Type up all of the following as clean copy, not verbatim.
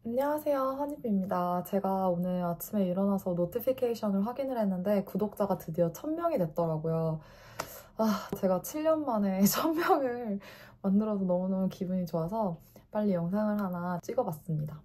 안녕하세요, 허니비입니다. 제가 오늘 아침에 일어나서 노티피케이션을 확인을 했는데 구독자가 드디어 1000명이 됐더라고요. 제가 7년 만에 1000명을 만들어서 너무너무 기분이 좋아서 빨리 영상을 하나 찍어봤습니다.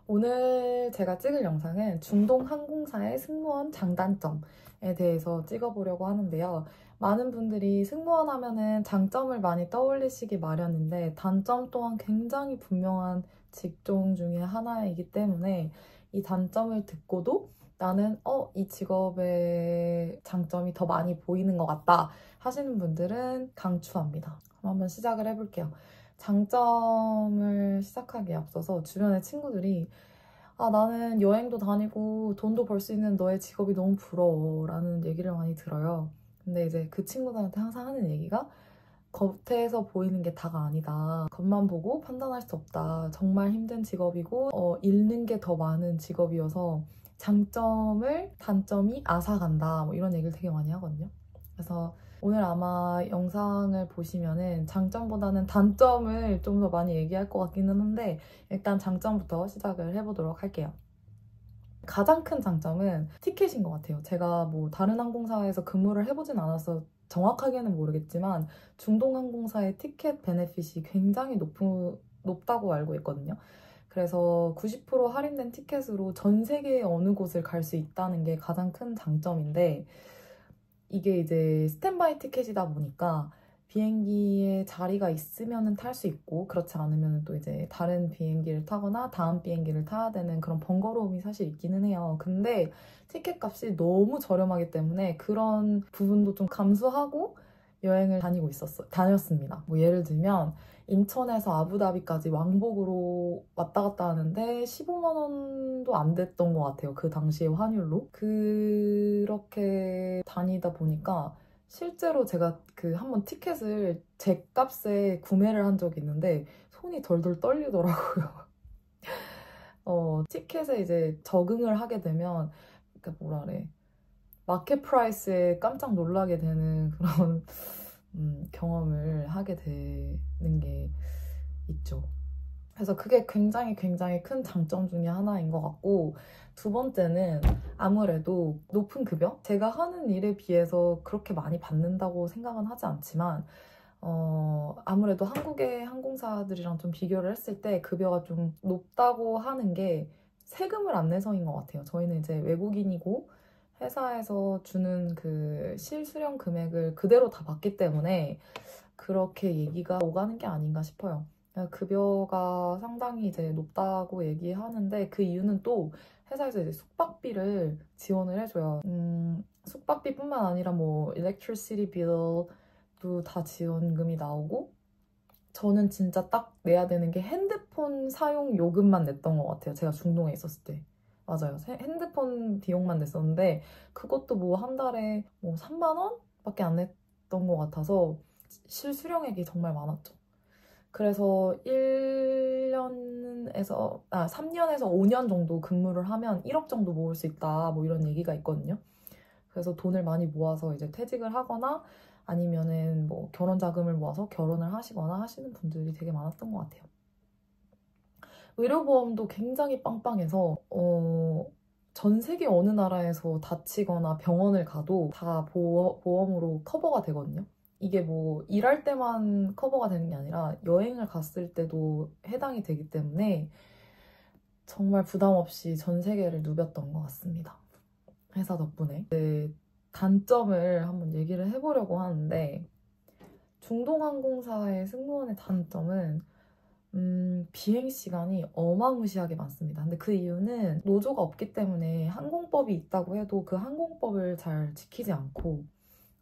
오늘 제가 찍을 영상은 중동항공사의 승무원 장단점에 대해서 찍어보려고 하는데요. 많은 분들이 승무원 하면은 장점을 많이 떠올리시기 마련인데 단점 또한 굉장히 분명한 직종 중에 하나이기 때문에 이 단점을 듣고도 나는 이 직업의 장점이 더 많이 보이는 것 같다 하시는 분들은 강추합니다. 그럼 한번 시작을 해볼게요. 장점을 시작하기에 앞서서 주변의 친구들이 나는 여행도 다니고 돈도 벌 수 있는 너의 직업이 너무 부러워 라는 얘기를 많이 들어요. 근데 이제 그 친구들한테 항상 하는 얘기가 겉에서 보이는 게 다가 아니다. 겉만 보고 판단할 수 없다. 정말 힘든 직업이고 잃는 게 더 많은 직업이어서 단점이 앗아간다. 뭐 이런 얘기를 되게 많이 하거든요. 그래서 오늘 아마 영상을 보시면은 장점보다는 단점을 좀 더 많이 얘기할 것 같기는 한데 일단 장점부터 시작을 해보도록 할게요. 가장 큰 장점은 티켓인 것 같아요. 제가 뭐 다른 항공사에서 근무를 해보진 않아서 정확하게는 모르겠지만 중동항공사의 티켓 베네핏이 굉장히 높다고 알고 있거든요. 그래서 90% 할인된 티켓으로 전 세계의 어느 곳을 갈 수 있다는 게 가장 큰 장점인데 이게 이제 스탠바이 티켓이다 보니까 비행기에 자리가 있으면은 탈 수 있고 그렇지 않으면 또 이제 다른 비행기를 타거나 다음 비행기를 타야 되는 그런 번거로움이 사실 있기는 해요. 근데 티켓 값이 너무 저렴하기 때문에 그런 부분도 좀 감수하고 여행을 다녔습니다. 뭐 예를 들면 인천에서 아부다비까지 왕복으로 왔다 갔다 하는데 15만 원도 안 됐던 것 같아요. 그 당시의 환율로. 그렇게 다니다 보니까 실제로 제가 한번 티켓을 제 값에 구매를 한 적이 있는데 손이 덜덜 떨리더라고요. 티켓에 이제 적응을 하게 되면 그러니까 뭐라 그래. 마켓 프라이스에 깜짝 놀라게 되는 그런 경험을 하게 되는 게 있죠. 그래서 그게 굉장히 큰 장점 중에 하나인 것 같고 두 번째는 아무래도 높은 급여? 제가 하는 일에 비해서 그렇게 많이 받는다고 생각은 하지 않지만 아무래도 한국의 항공사들이랑 좀 비교를 했을 때 급여가 좀 높다고 하는 게 세금을 안 내서인 것 같아요. 저희는 이제 외국인이고 회사에서 주는 그 실수령 금액을 그대로 다 받기 때문에 그렇게 얘기가 오가는 게 아닌가 싶어요. 급여가 상당히 이제 높다고 얘기하는데 그 이유는 또 회사에서 이제 숙박비를 지원을 해줘요. 숙박비뿐만 아니라 뭐 electricity bill도 다 지원금이 나오고 저는 진짜 딱 내야 되는 게 핸드폰 사용 요금만 냈던 것 같아요. 제가 중동에 있었을 때. 맞아요. 핸드폰 비용만 냈었는데 그것도 뭐 한 달에 뭐 3만 원밖에 안 냈던 것 같아서 실수령액이 정말 많았죠. 그래서 3년에서 5년 정도 근무를 하면 1억 정도 모을 수 있다 뭐 이런 얘기가 있거든요. 그래서 돈을 많이 모아서 이제 퇴직을 하거나 아니면은 뭐 결혼 자금을 모아서 결혼을 하시거나 하시는 분들이 되게 많았던 것 같아요. 의료보험도 굉장히 빵빵해서 전 세계 어느 나라에서 다치거나 병원을 가도 다 보험으로 커버가 되거든요. 이게 뭐 일할 때만 커버가 되는 게 아니라 여행을 갔을 때도 해당이 되기 때문에 정말 부담 없이 전 세계를 누볐던 것 같습니다. 회사 덕분에. 단점을 한번 얘기를 해보려고 하는데 중동항공사의 승무원의 단점은 비행 시간이 어마무시하게 많습니다. 근데 그 이유는 노조가 없기 때문에 항공법이 있다고 해도 그 항공법을 잘 지키지 않고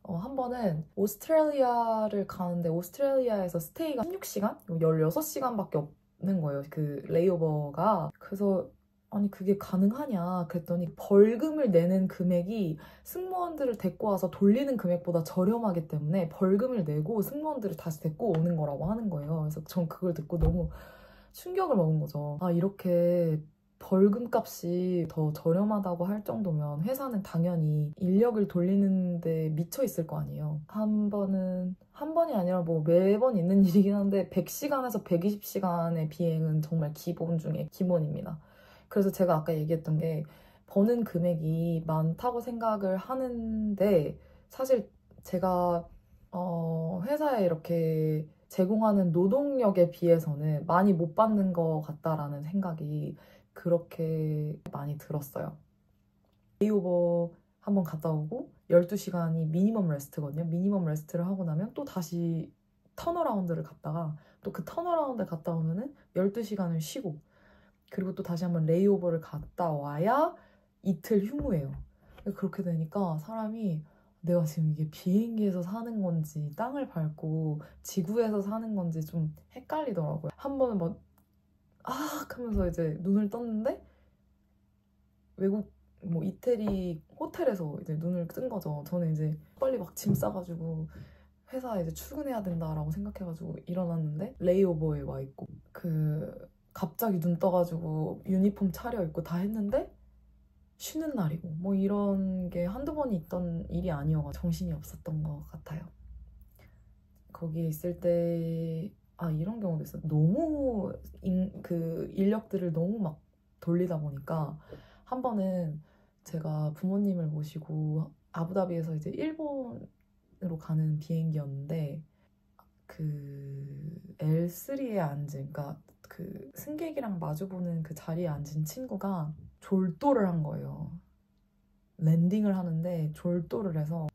한 번은 오스트레일리아를 가는데 오스트레일리아에서 스테이가 16시간? 16시간밖에 없는 거예요. 그 레이오버가. 그래서 아니 그게 가능하냐 그랬더니 벌금을 내는 금액이 승무원들을 데리고 와서 돌리는 금액보다 저렴하기 때문에 벌금을 내고 승무원들을 다시 데리고 오는 거라고 하는 거예요. 그래서 전 그걸 듣고 너무 충격을 먹은 거죠. 이렇게 벌금값이 더 저렴하다고 할 정도면 회사는 당연히 인력을 돌리는데 미쳐 있을 거 아니에요. 한 번이 아니라 뭐 매번 있는 일이긴 한데 100시간에서 120시간의 비행은 정말 기본 중에 기본입니다. 그래서 제가 아까 얘기했던 게 버는 금액이 많다고 생각을 하는데 사실 제가 회사에 이렇게 제공하는 노동력에 비해서는 많이 못 받는 것 같다라는 생각이 그렇게 많이 들었어요. 레이오버 한번 갔다 오고 12시간이 미니멈 레스트거든요. 미니멈 레스트를 하고 나면 또 다시 턴어라운드를 갔다가 또 그 턴어라운드 갔다 오면은 12시간을 쉬고 그리고 또 다시 한번 레이오버를 갔다 와야 이틀 휴무예요. 그렇게 되니까 사람이 내가 지금 이게 비행기에서 사는 건지 땅을 밟고 지구에서 사는 건지 좀 헷갈리더라고요. 한 번은 막 하면서 이제 눈을 떴는데 외국 뭐 이태리 호텔에서 이제 눈을 뜬 거죠. 저는 이제 빨리 막 짐 싸가지고 회사에 이제 출근해야 된다라고 생각해가지고 일어났는데 레이오버에 와 있고 갑자기 눈 떠가지고 유니폼 차려입고 다 했는데 쉬는 날이고 뭐 이런 게 한두 번이 있던 일이 아니어서 정신이 없었던 것 같아요. 거기에 있을 때 이런 경우도 있어요. 너무 인력들을 너무 막 돌리다 보니까 한 번은 제가 부모님을 모시고 아부다비에서 이제 일본으로 가는 비행기였는데 L3에 앉은 그러니까 승객이랑 마주보는 그 자리에 앉은 친구가 졸도를 한 거예요. 랜딩을 하는데 졸도를 해서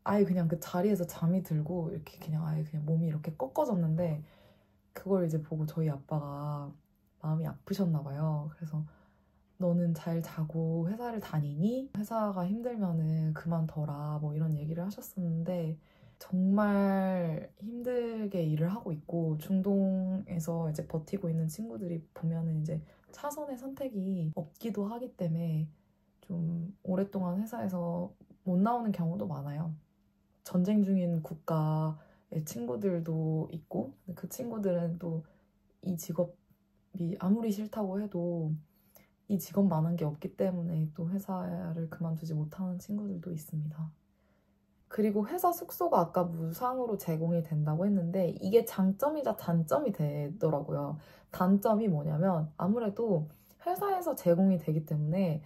아예 그냥 그 자리에서 잠이 들고 이렇게 그냥 아예 그냥 몸이 이렇게 꺾어졌는데 그걸 이제 보고 저희 아빠가 마음이 아프셨나 봐요. 그래서 너는 잘 자고 회사를 다니니? 회사가 힘들면은 그만둬라 뭐 이런 얘기를 하셨었는데 정말 힘들게 일을 하고 있고 중동에서 이제 버티고 있는 친구들이 보면은 이제 차선의 선택이 없기도 하기 때문에 좀 오랫동안 회사에서 못 나오는 경우도 많아요. 전쟁 중인 국가의 친구들도 있고 그 친구들은 또 이 직업이 아무리 싫다고 해도 이 직업만한 게 없기 때문에 또 회사를 그만두지 못하는 친구들도 있습니다. 그리고 회사 숙소가 아까 무상으로 제공이 된다고 했는데 이게 장점이자 단점이 되더라고요. 단점이 뭐냐면 아무래도 회사에서 제공이 되기 때문에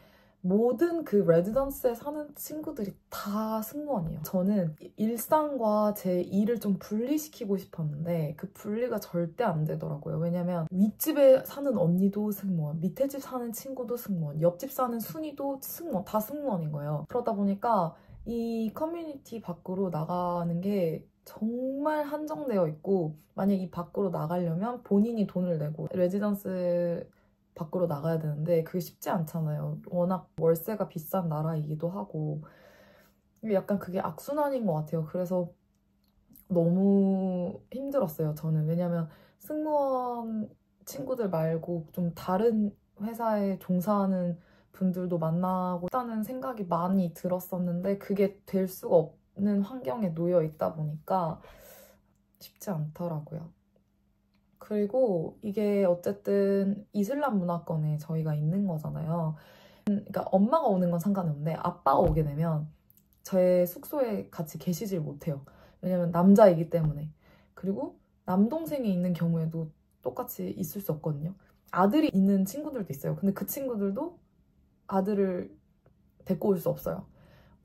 모든 그 레지던스에 사는 친구들이 다 승무원이에요. 저는 일상과 제 일을 좀 분리시키고 싶었는데 그 분리가 절대 안 되더라고요. 왜냐면 윗집에 사는 언니도 승무원, 밑에 집 사는 친구도 승무원, 옆집 사는 순이도 승무원, 다 승무원인 거예요. 그러다 보니까 이 커뮤니티 밖으로 나가는 게 정말 한정되어 있고 만약 이 밖으로 나가려면 본인이 돈을 내고 레지던스 밖으로 나가야 되는데 그게 쉽지 않잖아요. 워낙 월세가 비싼 나라이기도 하고 약간 그게 악순환인 것 같아요. 그래서 너무 힘들었어요. 저는 왜냐면 승무원 친구들 말고 좀 다른 회사에 종사하는 분들도 만나고 싶다는 생각이 많이 들었었는데 그게 될 수가 없는 환경에 놓여 있다 보니까 쉽지 않더라고요. 그리고 이게 어쨌든 이슬람 문화권에 저희가 있는 거잖아요. 그러니까 엄마가 오는 건 상관이 없는데 아빠가 오게 되면 제 숙소에 같이 계시질 못해요. 왜냐면 남자이기 때문에. 그리고 남동생이 있는 경우에도 똑같이 있을 수 없거든요. 아들이 있는 친구들도 있어요. 근데 그 친구들도 아들을 데리고 올 수 없어요.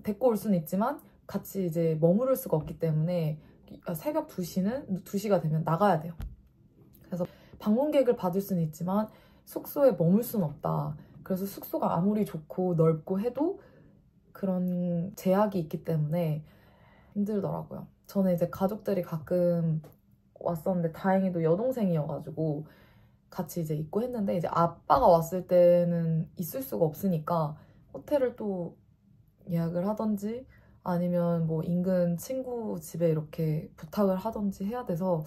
데리고 올 수는 있지만 같이 이제 머무를 수가 없기 때문에 새벽 2시가 되면 나가야 돼요. 그래서 방문객을 받을 수는 있지만 숙소에 머물 수는 없다. 그래서 숙소가 아무리 좋고 넓고 해도 그런 제약이 있기 때문에 힘들더라고요. 저는 이제 가족들이 가끔 왔었는데 다행히도 여동생이어가지고 같이 이제 있고 했는데 이제 아빠가 왔을 때는 있을 수가 없으니까 호텔을 또 예약을 하던지 아니면 뭐 인근 친구 집에 이렇게 부탁을 하던지 해야 돼서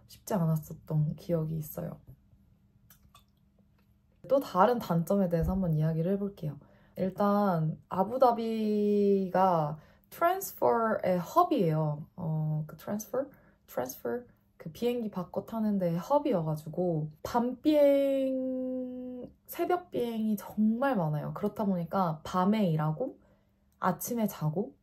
쉽지 않았었던 기억이 있어요. 또 다른 단점에 대해서 한번 이야기를 해볼게요. 일단 아부다비가 트랜스퍼의 헙이에요. 그 트랜스퍼 그 비행기 바꿔 타는 데 헙이어가지고 밤 비행 새벽 비행이 정말 많아요. 그렇다 보니까 밤에 일하고 아침에 자고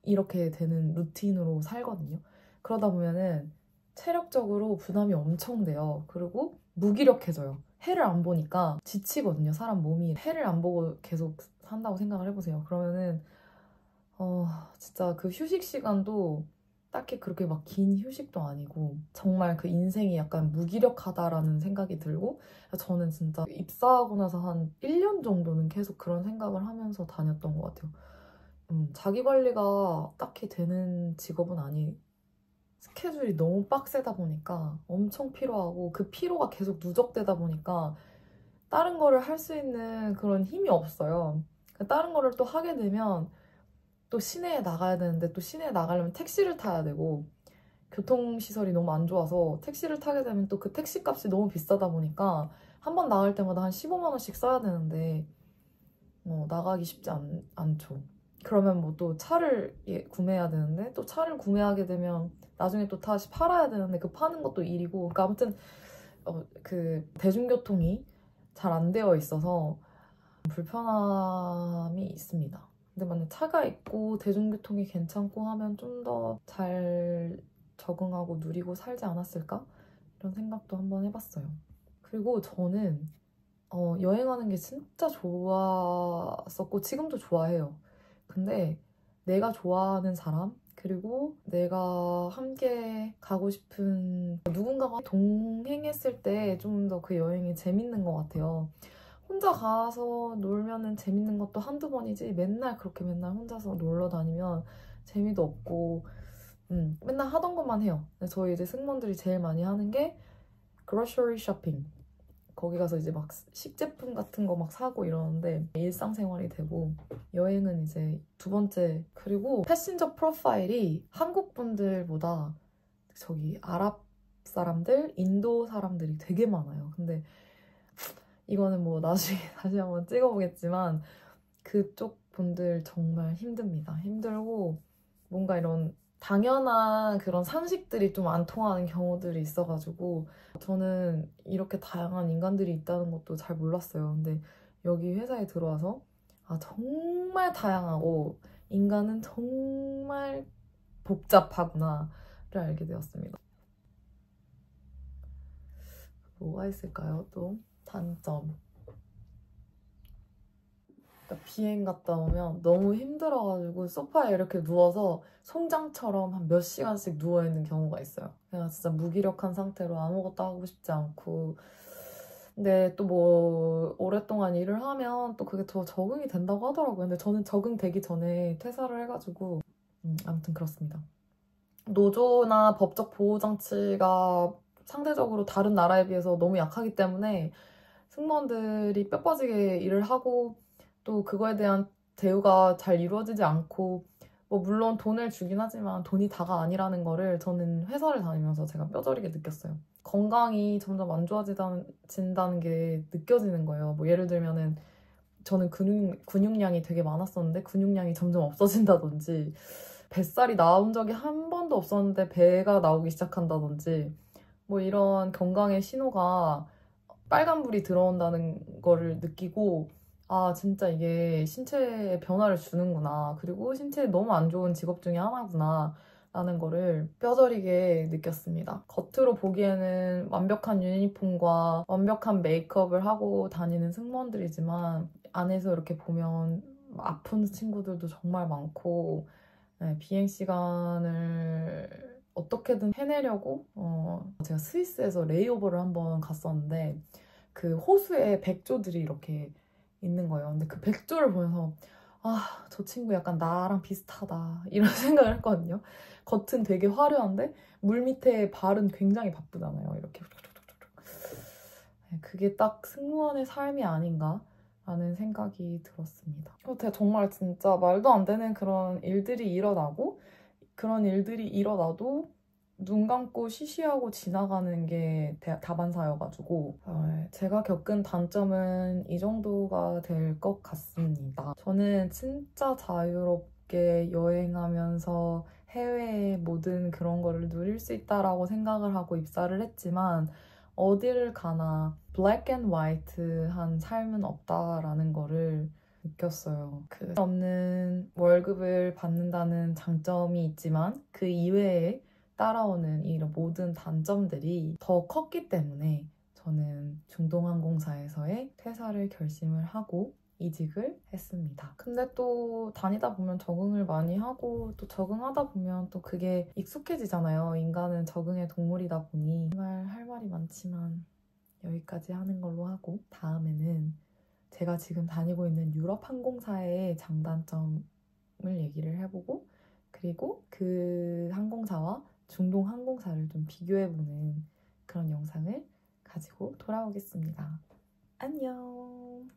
이렇게 되는 루틴으로 살거든요. 그러다 보면은 체력적으로 부담이 엄청 돼요. 그리고 무기력해져요. 해를 안 보니까 지치거든요. 사람 몸이 해를 안 보고 계속 산다고 생각을 해보세요. 그러면은 진짜 그 휴식 시간도 딱히 그렇게 막 긴 휴식도 아니고 정말 그 인생이 약간 무기력하다라는 생각이 들고 저는 진짜 입사하고 나서 한 1년 정도는 계속 그런 생각을 하면서 다녔던 것 같아요. 자기 관리가 딱히 되는 직업은 스케줄이 너무 빡세다 보니까 엄청 피로하고 그 피로가 계속 누적되다 보니까 다른 거를 할 수 있는 그런 힘이 없어요. 다른 거를 또 하게 되면 또 시내에 나가야 되는데 또 시내에 나가려면 택시를 타야 되고 교통시설이 너무 안 좋아서 택시를 타게 되면 또 그 택시 값이 너무 비싸다 보니까 한 번 나갈 때마다 한 15만 원씩 써야 되는데 나가기 쉽지 않죠. 그러면 뭐 또 차를 구매해야 되는데 또 차를 구매하게 되면 나중에 또 다시 팔아야 되는데 그 파는 것도 일이고 그러니까 아무튼 그 대중교통이 잘 안 되어 있어서 불편함이 있습니다. 근데 만약 차가 있고 대중교통이 괜찮고 하면 좀 더 잘 적응하고 누리고 살지 않았을까? 이런 생각도 한번 해봤어요. 그리고 저는 여행하는 게 진짜 좋았었고 지금도 좋아해요. 근데 내가 좋아하는 사람 그리고 내가 함께 가고 싶은 누군가가 동행했을 때 좀 더 그 여행이 재밌는 것 같아요. 혼자 가서 놀면은 재밌는 것도 한두 번이지 맨날 그렇게 맨날 혼자서 놀러 다니면 재미도 없고 맨날 하던 것만 해요. 저희 이제 승무원들이 제일 많이 하는 게 grocery shopping. 거기 가서 이제 막 식제품 같은 거 막 사고 이러는데 일상생활이 되고 여행은 이제 두 번째. 그리고 패신저 프로파일이 한국 분들보다 저기 아랍 사람들, 인도 사람들이 되게 많아요. 근데 이거는 뭐 나중에 다시 한번 찍어보겠지만 그쪽 분들 정말 힘듭니다. 힘들고 뭔가 이런 당연한 그런 상식들이 좀 안 통하는 경우들이 있어가지고 저는 이렇게 다양한 인간들이 있다는 것도 잘 몰랐어요. 근데 여기 회사에 들어와서 정말 다양하고 인간은 정말 복잡하구나를 알게 되었습니다. 뭐가 있을까요? 또 단점. 그러니까 비행 갔다 오면 너무 힘들어가지고 소파에 이렇게 누워서 송장처럼 한 몇 시간씩 누워있는 경우가 있어요. 그냥 진짜 무기력한 상태로 아무것도 하고 싶지 않고. 근데 또 뭐 오랫동안 일을 하면 또 그게 더 적응이 된다고 하더라고요. 근데 저는 적응되기 전에 퇴사를 해가지고 아무튼 그렇습니다. 노조나 법적 보호장치가 상대적으로 다른 나라에 비해서 너무 약하기 때문에 승무원들이 뼈 빠지게 일을 하고 또 그거에 대한 대우가 잘 이루어지지 않고 뭐 물론 돈을 주긴 하지만 돈이 다가 아니라는 거를 저는 회사를 다니면서 제가 뼈저리게 느꼈어요. 건강이 점점 안 좋아진다는 게 느껴지는 거예요. 뭐 예를 들면은 저는 근육량이 되게 많았었는데 근육량이 점점 없어진다든지 뱃살이 나온 적이 한 번도 없었는데 배가 나오기 시작한다든지 뭐 이런 건강의 신호가 빨간불이 들어온다는 거를 느끼고 진짜 이게 신체에 변화를 주는구나. 그리고 신체에 너무 안 좋은 직업 중에 하나구나. 라는 거를 뼈저리게 느꼈습니다. 겉으로 보기에는 완벽한 유니폼과 완벽한 메이크업을 하고 다니는 승무원들이지만 안에서 이렇게 보면 아픈 친구들도 정말 많고 비행 시간을 어떻게든 해내려고 제가 스위스에서 레이오버를 한번 갔었는데 그 호수에 백조들이 이렇게 있는 거예요. 근데 그 백조를 보면서 저 친구 약간 나랑 비슷하다 이런 생각을 했거든요. 겉은 되게 화려한데 물 밑에 발은 굉장히 바쁘잖아요. 이렇게 그게 딱 승무원의 삶이 아닌가 라는 생각이 들었습니다. 제가 정말 진짜 말도 안 되는 그런 일들이 일어나고 그런 일들이 일어나도 눈 감고 시시하고 지나가는 게 다반사여가지고 제가 겪은 단점은 이 정도가 될 것 같습니다. 저는 진짜 자유롭게 여행하면서 해외의 모든 그런 거를 누릴 수 있다라고 생각을 하고 입사를 했지만 어디를 가나 black and white한 삶은 없다라는 거를 느꼈어요. 그 없는 월급을 받는다는 장점이 있지만 그 이외에 따라오는 이런 모든 단점들이 더 컸기 때문에 저는 중동항공사에서의 퇴사를 결심을 하고 이직을 했습니다. 근데 또 다니다 보면 적응을 많이 하고 또 적응하다 보면 또 그게 익숙해지잖아요. 인간은 적응의 동물이다 보니 정말 할 말이 많지만 여기까지 하는 걸로 하고 다음에는 제가 지금 다니고 있는 유럽 항공사의 장단점을 얘기를 해보고 그리고 그 항공사와 중동 항공사를 좀 비교해보는 그런 영상을 가지고 돌아오겠습니다. 안녕!